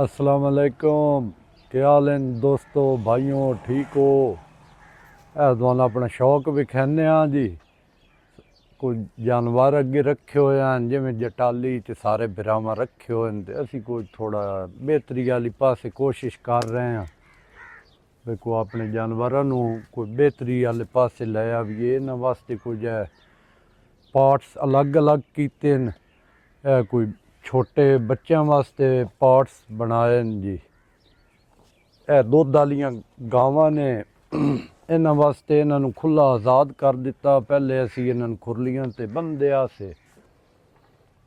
अस्सलाम वालेकुम। क्या हाल हैं दोस्तों भाइयों, ठीक हो? तुहानू अपना शौक विखाने जी। कोई जानवर अगे रखे हुए हैं जिमें जटाली च सारे बिरामा रखे हुए हैं, तो असी कोई थोड़ा बेहतरी वाली पासे कोशिश कर रहे हैं भी को अपने जानवरों कोई बेहतरी वाले पासे ले आइए। इन्होंने वास्ते कुछ पार्ट्स अलग अलग किए हैं। कोई छोटे बच्चों वास्ते पार्ट्स बनाए जी। दुध वालियां गावां ने इन्होंने वास्ते इन्हों खुला आज़ाद कर दिता। पहले असी इन्हों खुरलियां ते बंदिया से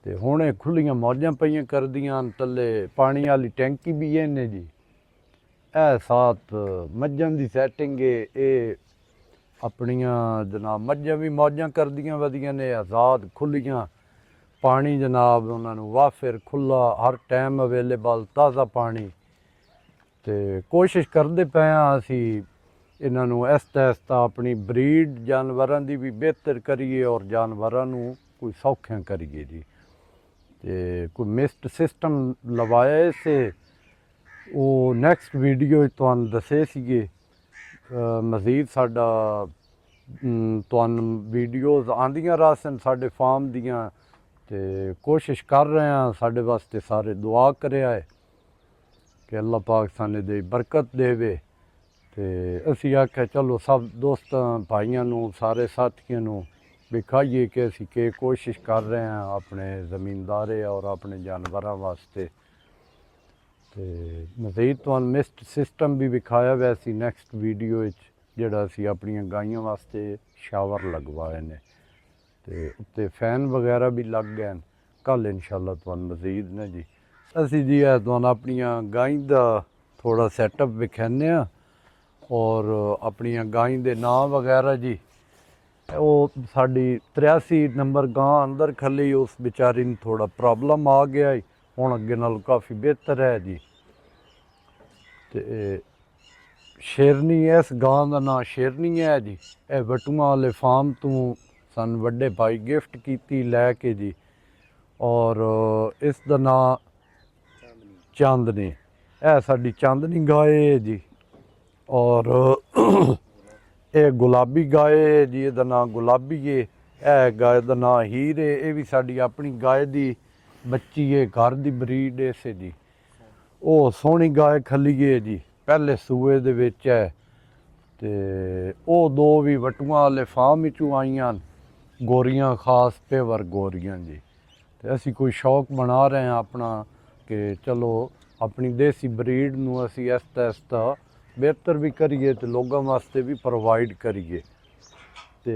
ते हुण खुलियां मौजां पईयां करदियां। थल्ले पानी वाली टैंकी भी है ने जी। साथ मज्जां दी सैटिंग है। ये अपनियां जनाब मज्जां भी मौजां करदियां वधिया ने, आज़ाद खुलियां। पानी जनाब उन्होंने वाफिर खुला हर टाइम अवेलेबल ताज़ा पानी। तो कोशिश करते पे असी इन्हों ऐस्ता ऐस्ता अपनी ब्रीड जानवरों की भी बेहतर करिए और जानवरों कोई सौख्या करिए जी। तो कोई मिस्ट सिस्टम लवाया इसे वो नैक्सट वीडियो तुहानू दसे सीगे। मजीद साडा तुहानू वीडियोज़ आंदियां रसन साडे फार्म दियां, तो कोशिश कर रहे हैं साडे वास्ते सारे दुआ करे आए कि अल्लाह पाक साने दे बरकत देवे। तो असी आख्या चलो सब दोस्तों भाइयों सारे साथियों दिखाइए कि असी के कोशिश कर रहे हैं अपने ज़मींदारे और अपने जानवरों वास्ते। तो मज़ीद तुहानू मिस्ट सिस्टम भी विखाया वैसी नैक्सट वीडियो जिहड़ा असी अपनियां गाइयों वास्ते शावर लगवाए ने, तो उत्ते फैन वगैरह भी लग गए। कल इंशाअल्लाह तुहानू मज़ीद ने जी असी जी तुहानू अपनियां गाय का थोड़ा सैटअप विखाने और अपनियां गाय के नाम वगैरह जी। वो साड़ी 83 नंबर गां अंदर खली, उस बेचारी ने थोड़ा प्रॉब्लम आ गया। हुण अगे नालों काफ़ी बेहतर है जी। तो शेरनी इस गां का नाम शेरनी है जी। यह वटुआ वाले फार्म तो सन वड्डे भाई गिफ्ट की लैके जी। और इसका नाम चांदनी है, साड़ी चांदनी गाय है जी। और ये गुलाबी गाय है जी, इसका नाम गुलाबी है। यह गाय का नाम हीर है। ये भी साड़ी अपनी गाय की बच्ची है, घर की ब्रीड इसे जी। वो सोहनी गाय खली है जी, पहले सूए दे विच है। तो वो दो भी वटुआ वाले फार्म चों आईयां गोरियां, खास पेवर गोरियां जी। तो असी कोई शौक बना रहे हैं अपना कि चलो अपनी देसी ब्रीड नूं असी ऐस्ता ऐस्ता बेहतर भी करिए तो लोगों वास्ते भी प्रोवाइड करिए। तो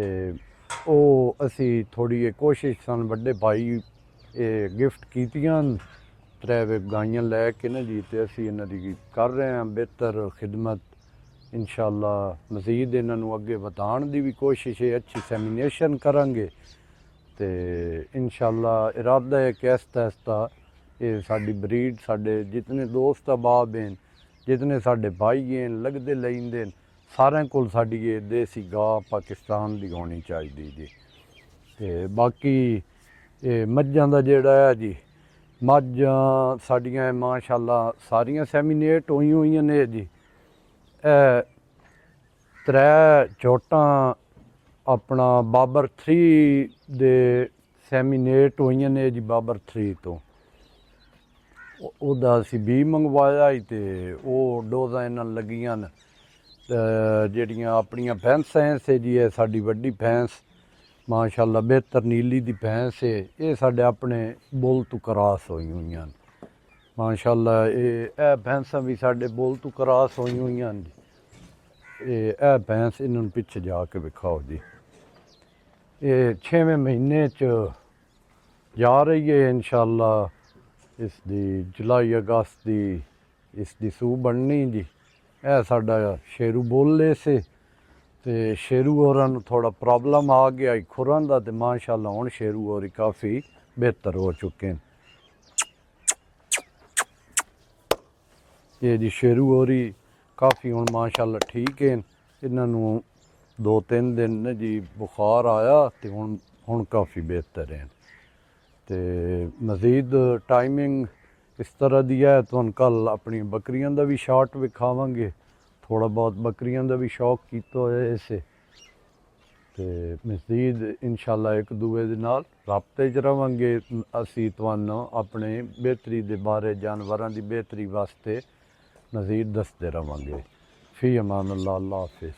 वो असी थोड़ी कोशिश सन वड्डे भाई ये गिफ्ट कीतियां त्रै गाइयां लैके ना जी। तो असी इन्हां दी कर रहे हैं बेहतर खिदमत। इंशाअल्लाह मज़ीद इन्हों अगे वधाण की भी कोशिश है, अच्छी सैमीनेशन करांगे। तो इंशाअल्लाह इरादा है कि ऐस्ता ऐस्ता ये साड़ी ब्रीड साढ़े जितने दोस्त अहबाब हैं, जितने साढ़े भाई हैं लगते लेंदे सारे को साड़ी ये देसी गाह पाकिस्तान की होनी चाहिए जी। तो बाकी ये मझां का जोड़ा है जी, मझां साड़ियाँ माशाअल्लाह सारियां सैमीनेट हुई ने जी। त्रै चोटां अपना बाबर 3 दे सैमीनेट हुई ने जी। बाबर 3 तो ਉਹਦਾ ਅਸੀਂ ਬੀ ਮੰਗਵਾਇਆ ਹੀ ਤੇ ਉਹ ਡੋਜ਼ਾਂ ਇਹਨਾਂ ਲੱਗੀਆਂ ਨੇ। ਜਿਹੜੀਆਂ ਆਪਣੀਆਂ ਭੈਂਸਾਂ ਸੇ ਜੀ, ਇਹ ਸਾਡੀ ਵੱਡੀ ਭੈਂਸ ਮਾਸ਼ਾਅੱਲਾ ਬਿਹਤਰ ਨੀਲੀ ਦੀ ਭੈਂਸ ਹੈ। ਇਹ ਸਾਡੇ ਆਪਣੇ ਬੁੱਲ ਤੋਂ ਕਰਾਸ ਹੋਈਆਂ ਨੇ ਮਾਸ਼ਾਅੱਲਾ। ਇਹ ਭੈਂਸਾਂ ਵੀ ਸਾਡੇ ਬੁੱਲ ਤੋਂ ਕਰਾਸ ਹੋਈਆਂ ਨੇ ਜੀ। ਇਹ ਭੈਂਸ ਇਹਨਾਂ ਨੂੰ ਪਿੱਛੇ ਜਾ ਕੇ ਵਿਖਾਓ ਜੀ। ਇਹ 6ਵੇਂ ਮਹੀਨੇ 'ਚ ਜਾ ਰਹੀ ਹੈ इंशाअल्लाह। इसकी जुलाई अगस्त की इसकी सूह बननी जी। यह साडा शेरू बोले से तो शेरू होरां नूं थोड़ा प्रॉब्लम आ गया खुरां दा, ते माशाअल्लाह हुण शेरू होरी काफ़ी बेहतर हो चुके हैं। ये जी शेरू होरी काफ़ी हुण माशाअल्लाह ठीक है। इन्हों 2-3 दिन ने जी बुखार आया तो हुण काफ़ी बेहतर है। तो मज़ीद टाइमिंग ਇਸ ਤਰ੍ਹਾਂ ਦੀ ਹੈ। ਤੁਹਾਨੂੰ ਕੱਲ ਆਪਣੀ ਬੱਕਰੀਆਂ ਦਾ ਵੀ ਸ਼ਾਟ ਵਿਖਾਵਾਂਗੇ। ਥੋੜਾ ਬਹੁਤ ਬੱਕਰੀਆਂ ਦਾ ਵੀ ਸ਼ੌਕ ਕੀਤਾ ਹੋਇਆ ਇਸੇ, ਤੇ ਮਜ਼ੀਦ ਇਨਸ਼ਾਅੱਲਾ ਇੱਕ ਦੂਏ ਦੇ ਨਾਲ ਰਾਬਤੇ 'ਚ ਰਵਾਂਗੇ। ਅਸੀਂ ਤੁਹਾਨੂੰ ਆਪਣੇ ਬਿਹਤਰੀ ਦੇ ਬਾਰੇ, ਜਾਨਵਰਾਂ ਦੀ ਬਿਹਤਰੀ ਵਾਸਤੇ ਮਜ਼ੀਦ ਦੱਸਦੇ ਰਵਾਂਗੇ। ਫੀ ਅਮਾਨ ਅੱਲਾ, ਅੱਲਾ ਹਾਫਿਜ਼।